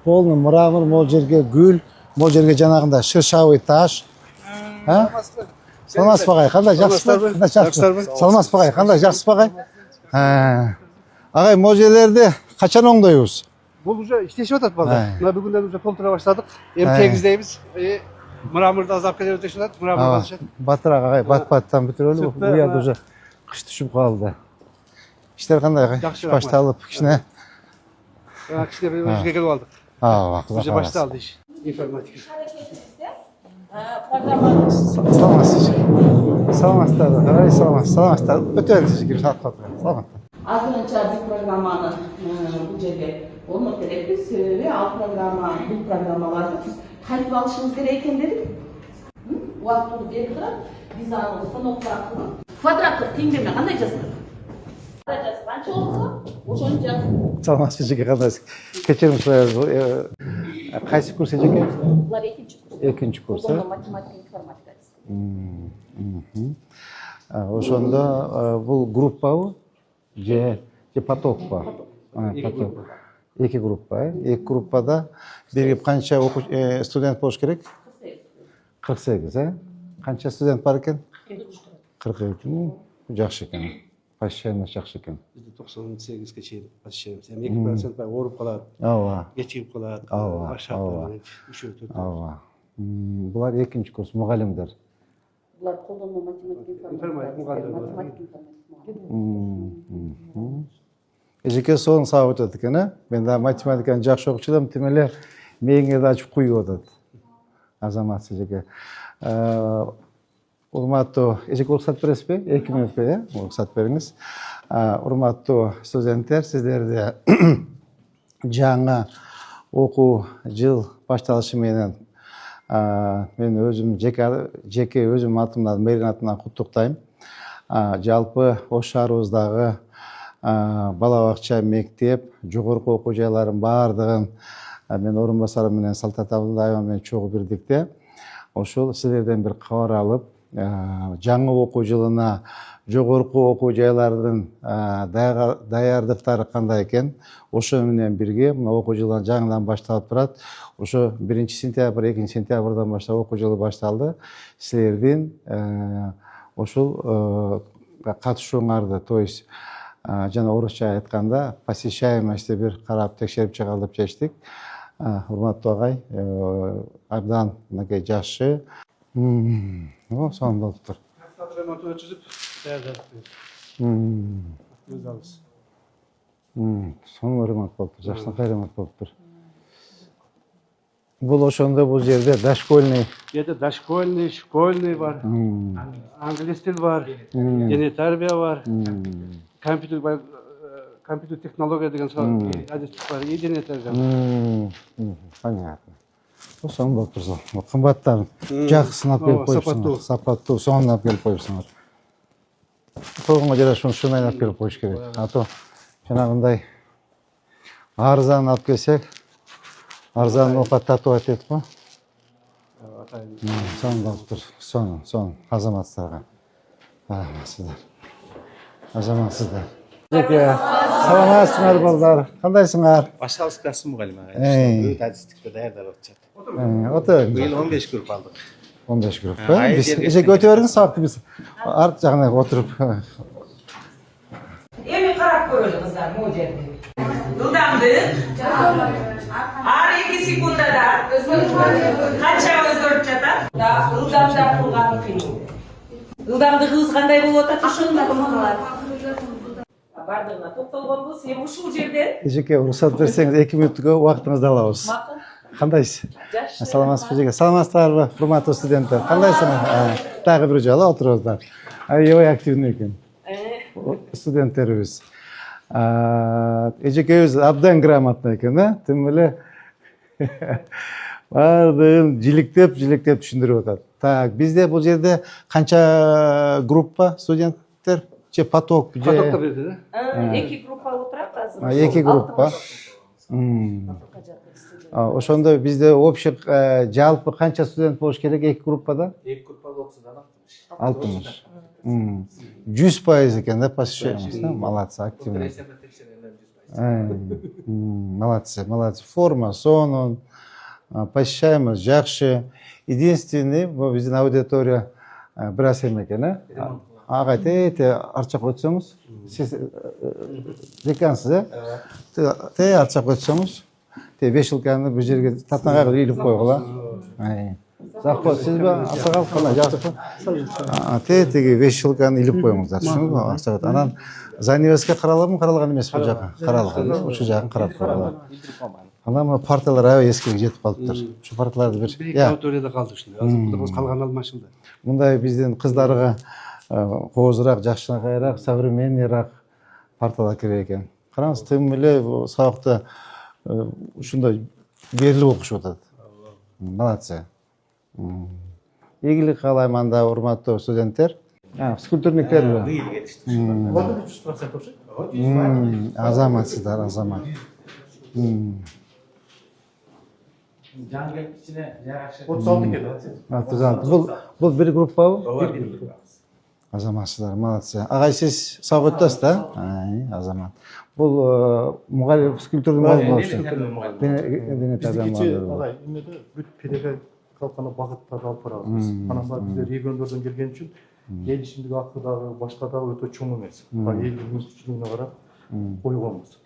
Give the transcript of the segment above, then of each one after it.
полный мрамор, могул жерге гүл, могул жерге жанагындай шыршавый таш. Саламатсызбы агай, кандай жакшысызбы? Жакшысызбы. Саламатсызбы агай, кандай жакшысызбы агай? Агай, могул жерлерди качан оңдойбуз? Бул уже иштешип атат балдар. Мына бүгүндөн уже толтура баштадык. Эми тегиздейбиз. Мраморду азап келе жатышат, мрамор жазышат. Батыраак агай, бат-баттан бүтүрөлү. Бул жерде уже кыш түшүп калды. Иштер кандай агай? Башталып, кичине. Кичине өзгө келип алдык. Уже башталды иш. Информатика. Саламатсыздар. Өтөңүз кирип саламат. Азырынча бул программаны бул жерге орнотуп беребиз ve ал программа, бул программаларды биз кайтып алышыбыз керек экен дедик. Убактылуу берип турат, биз аны установка аркылуу квадраттык теңдеме кандай жазылат? Канча болсо, ошону жазып. Саламатсыз жеке, кандайсыз? Кечирим сурайбыз. Кайсы курс эжеке? Булар экинчи курс. Экинчи курс. Математика, информатика. Ошондо бул группабы? Же потокпа? Поток. Эки группа, эки группада биригип канча студент болуш керек? 48, Канча студент бар экен? 42. Жакшы экен. Посещаемость жакшы экен. Бизде 98ге чейин посещаемость. Эми 2% бай ооруп калат. Кечигип калат. Башка Булар экинчи курс мугалимдер. Булар колдонмо математика, информатика. Эжеке сонун сабак өтөт экен, Мен да математиканы жакшы окучу элем, тим эле мээңерди ачып куюп атат. Азаматсыз эжеке. Урматтуу, эжеке уруксат бересизби? 2 мүнөткө, уруксат бериңиз. Урматтуу студенттер, сиздерди жаңы окуу жыл башталышы менен мен өзүм жеке өзүм атымдан, мэрдин атынан куттуктайм. Жалпы ош шаарыбыздагы бала бакча, мектеп, жогорку окуу жайларын баардыгын мен орун басарым менен Салтанат Абдулдаева менен чогуу бирдикте ошол силерден бир кабар алып, жаңы окуу жылына жогорку окуу жайлардын даярдыктары кандай экен, ошо менен бирге мына окуу жылы жаңыдан башталып турат. Ошо 1-сентябрь, 2-сентябрдан баштап окуу жылы башталды. Силердин ошол катышууңарды, то есть жана орусча айтканда посещаемостьти бир карап текшерип чыгалы деп чечтик. Урматтуу агай, абдан мынакей жакшы. Сонун болуптур. Ремонтун өткүзүп даярдадык. Сонун ремонт болуптур, жакшынакай ремонт болуптур. Бул ошондо бул жерде дошкольный. Жерде дошкольный, школьный бар. Англис тил бар. Дене тарбия бар. Компьютер технология деген адистик бар. Дене тарбия. Понятно. Сонун болуптур. Кымбаттан жакшысын алып келип коюпсуңар. Сапаттуу, сонун алып келип коюпсуңар. Койгонго жараша ушуну алып келип коюш керек. А то жанагындай арзан алып келсек, арзан оокат татып атат го. Сонун болуптур. Сонун. Азаматсыздарга. Азаматсыздар. Саламатсыңар балдар. Кандайсыңар? Башталыш классы мугалим агай. Адистикте даярдап атышат. Отур. Быйыл 15 групп алдык. 15 группа. Биз эжеке өтө бериңиз, сабакты биз арт жагына отуруп. Эми карап көрөлү кыздар, могу жерде. Ылдамдык. Ар 2 секундада канча өзгөрүп жатат? Ылдамда кылган кыйын. Ылдамдыгыбыз кандай болуп атат? Ошондой болот. Бардыгына токтолгонбуз. Эми ушул жерде Эжеке уруксат берсеңиз 2 мүнөткө убактыңызды алабыз. макул. Кандайсыз? Жакшы. Саламатсызбы эжеке? Саламатсыздарбы, урматтуу студенттер? Кандайсыңар? Дагы бир жолу отуруздар. Аябай активный экен. Студенттерибиз. Эжекебиз абдан грамотный экен, тим эле баардыгын жиликтеп түшүндүрүп атат. Так, бизде бул жерде канча группа студенттер? Же поток? Потокто берди, да? 2 группа отурат азыр. 2 группа. Ошондо бизде общий жалпы канча студент болуш керек 2 группада? 2 группада 30-дан 60. 100% экен да посещаемость. Молодцы, активный. Молодцы, молодцы. Форма, сонун, посещаемость жакшы. Единственный, биздин аудитория бир аз эме экен, ага, те арчак өтсөңүз, сиз декансыз, те арчак өтсөңүз, те 5 жылканы бул жерге татнага илип койгула. Жакпы, сизби асагал кана жакпы? Теги 5 жылканы илип коюңуздар, түшүндүңүзбү? Акча. Анан занавеске караламы, каралган эмес бул жакы? Каралган. Ушул жагын карап койгула. Анан партиялар аябай эскиге жетип калыптыр. Ушу партияларды бир Bir auditoryada kaldı şimdi. Burada biz kalgan almaşıldı. мындай биздин кыздарга коозураак, жакшынакайраак, современныйраак партиялар керек экен. Караңыз, тым эле сабакта ушундай берилип окушуп атат. Молодцы. Ийгилик каалайм анда, урматтуу студенттер. Физкультурниктер. Быйыл кетишти. 300% окшойт. Азаматсыздар, азамат. Жан кичине жакшы. 36 экен. Бул бир группабы? Ооба, бир. Азаматсыздар, молодцы. Агай, сиз сабак өтөсүз да? Азамат. Бул мугалим, физкультурный мугалим болчу. Дене тарбия мугалими. Агай, эмеде бүт педагогикалык багыттарды алып барабыз. Анан барып бизде региондордон келген үчүн эл ичиндеги акырдагы башка дагы өтө чоң эмес. Элдин мүмкүнчүлүгүнө карап койгонбуз.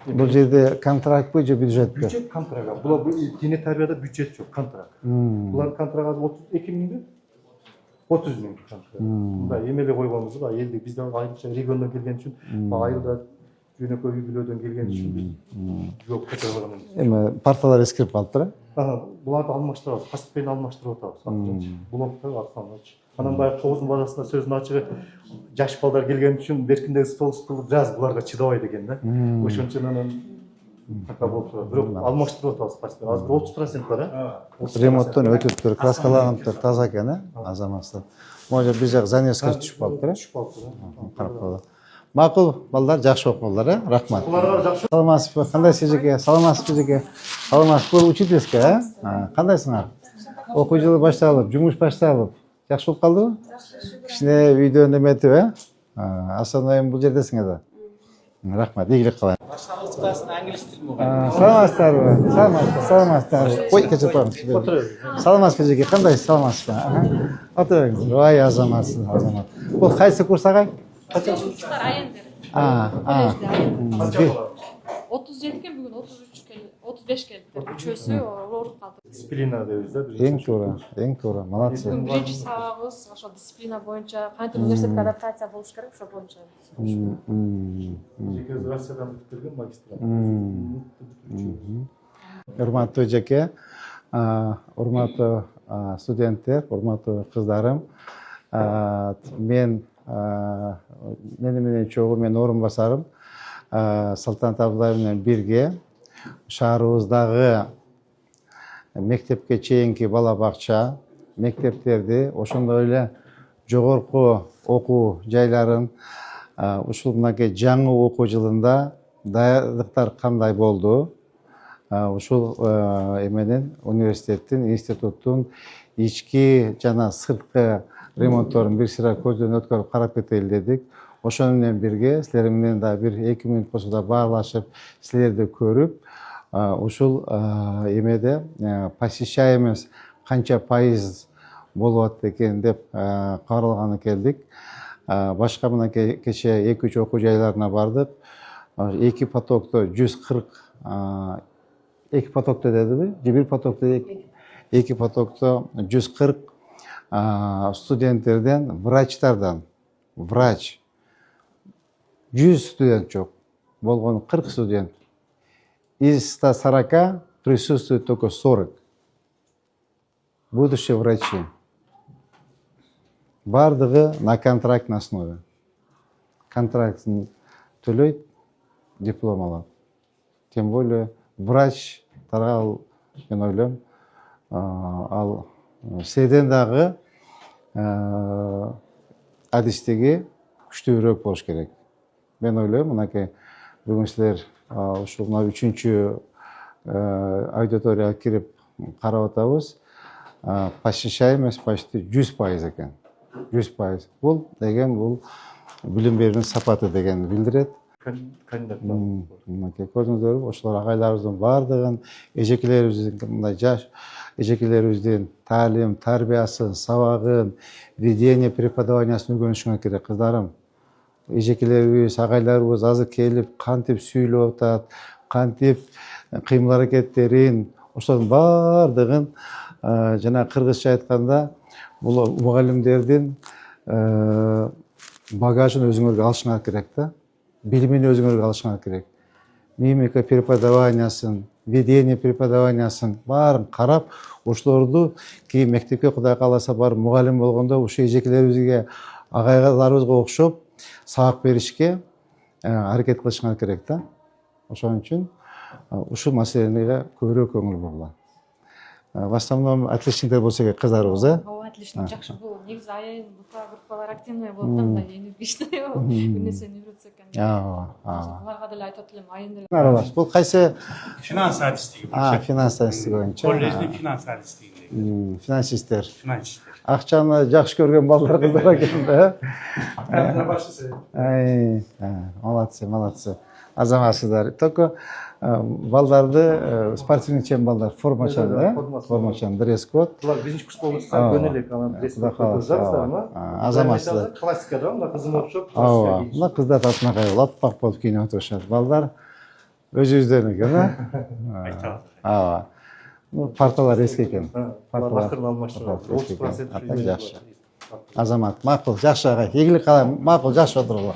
Бул жерде контрактпы же бюджетпи? Бюджет контракт. Булар дене тарбияда бюджет жок, контракт. Булар контракты 32 миңди. 30 миң контракт. Мындай эмеле койгонбуз да, элди бизден айрыкча региондон келген үчүн айылда жөнөкөй үй бүлөдөн келген үчүн биз жок көтөрө эмес. Эми парталар эскирип калыптыр. Буларды алмаштырабыз, касыппен алмаштырып атабыз. Блоктар арканычы. Анан баягы тогуздун базасында сөздүн ачыгы жаш балдар келген үчүн беркиндеги стол жаз буларга чыдабайт экен да. Ошон үчүн анан така болуп турат. Бирок алмаштырып атабыз касыппен. Азыр 30% бар, Ремонттон өтүптүр, краскалагантыр, таза экен, азаматсыздар. Может, биз жак занавеска түшүп калыптыр. түшүп калыптыр. Карап коелу. Макул, балдар, жакшы окуңуздар, рахмат. Буларга жакшы. Саламатсызбы? Кандай сизге? Саламатсызбы жеке? Саламатсыз. Бул учительская, кандайсыңар? Окуу жылы башталып, жумуш башталып, жакшы болуп калдыбы? Кичине үйдөн эметип, Асаноем бул жердесиңер да. Рахмат, ийгилик каалайм. Башталгыч классын англис тил мугалими. Саламатсыздарбы? Саламатсыздар. Ой, кечирип коюңуз. Саламатсызбы жеке? Кандайсыз? Саламатсызбы? Отурыңыз. Ой, азаматсыз, азамат. Бул кайсы курс агай? Курстар айендер. Канча бала? 37 ке бүгүн 33 ке 35 келди. Үчөөсү ооруп калды. Дисциплина дейбиз да. Эң туура, молодцы. Биринчи сабагыбыз ошол дисциплина боюнча кантип университетке адаптация болуш керек ошол боюнча. Жеке Россиядан бүтүп келген магистрант. Урматтуу жеке, урматтуу студенттер, урматтуу кыздарым. Менен чогуу мен орун басарым. Салтанат Абдулаев менен бирге шаарыбыздагы мектепке чейинки бала бакча, мектептерди, ошондой эле жогорку окуу жайларын ушул мынакей жаңы окуу жылында даярдыктар кандай болду? Ушул эменин университеттин, институттун ички жана сырткы ремонтторун бир сыйра көздөн өткөрүп карап кетели дедик. Ошону менен бирге силер менен да бир 2 мүнөт болсо да баарлашып, силерди көрүп, ушул эмеде посещаемость канча пайыз болуп атат экен деп каралганы келдик. Башка мына кече 2-3 окуу жайларына бардык. 2 потокто 140 2 потокто дедиби? Же 1 потокто 2 потокто 140 студенттерден, врачтардан, врач 100 студент жок, болгону 40 студент. Из 140 присутствует только 40. Будущие врачи. Бардыгы на контрактной основе. Контрактын төлөйт, диплом алат. Тем более врач таргал, мен ойлойм, ал седен дагы адистиги күчтүүрөөк болуш керек. Мен ойлойм, мынакей бүгүн силер ушул 3-чү аудиторияга кирип карап атабыз. Посещаемость почти 100% экен. 100%. Бул деген бул билим берүүнүн сапаты дегенди билдирет. кандидат. Мынакей көрдүңүздөрбү, ошолор агайларыбыздын баардыгын эжекелерибиздин мындай жаш эжекелерибиздин таалим тарбиясын сабагын ведение преподаваниясын үйрөнүшүңөр керек кыздарым. Эжекелерибиз агайларыбыз азыр келип кантип сүйлөп атат, кантип кыймыл аракеттерин ошолордун баардыгын жана кыргызча айтканда бул мугалимдердин багажын өзүңөргө алышыңар керек да. Билимин өзүңөргө алышыңар керек. Мимика преподаваниясын, ведение преподаваниясын баарын карап, ошолорду кийин мектепке Кудай кааласа барып мугалим болгондо ушу эжекелерибизге агайларыбызга окшоп сабак беришке аракет кылышыңар керек да. Ошон үчүн ушул маселеге көбүрөөк көңүл бургула. В основном отличниктер болсо керек кыздарыбыз, Ооба, отличник жакшы. Бул негизи айайын группалар активный болуп да, мындай энергичный болуп, бир нерсени үйрөтсө экен. Буларга деле айтып элем, айын деле. Аралаш. Бул кайсы Finans адистиги. финанс адистиги боюнча. Колледждин финанс адистигинде. Финансисттер. Финансисттер. Акчаны жакшы көргөн балдар кыздар экен да. башчысы. Молодцы. Азаматсыздар. Только балдарды спортивный чем балдар формачан, да? Формачан, дресс-код. Булар биринчи курс болуп атса, көнелек анан дресс-код Азаматсыздар. Классикада мына кызым окшоп, Ооба. Мына кыздар татынакай лаппак болуп кийинип отурушат. Балдар өзүбүздөн экен, Айтабы. Ооба. Парталар эски экен. Акырын алмаштырып, 30% Жакшы. Азамат, макул, жакшы агай. Ийгилик каалайм, макул, жакшы отуруңуз.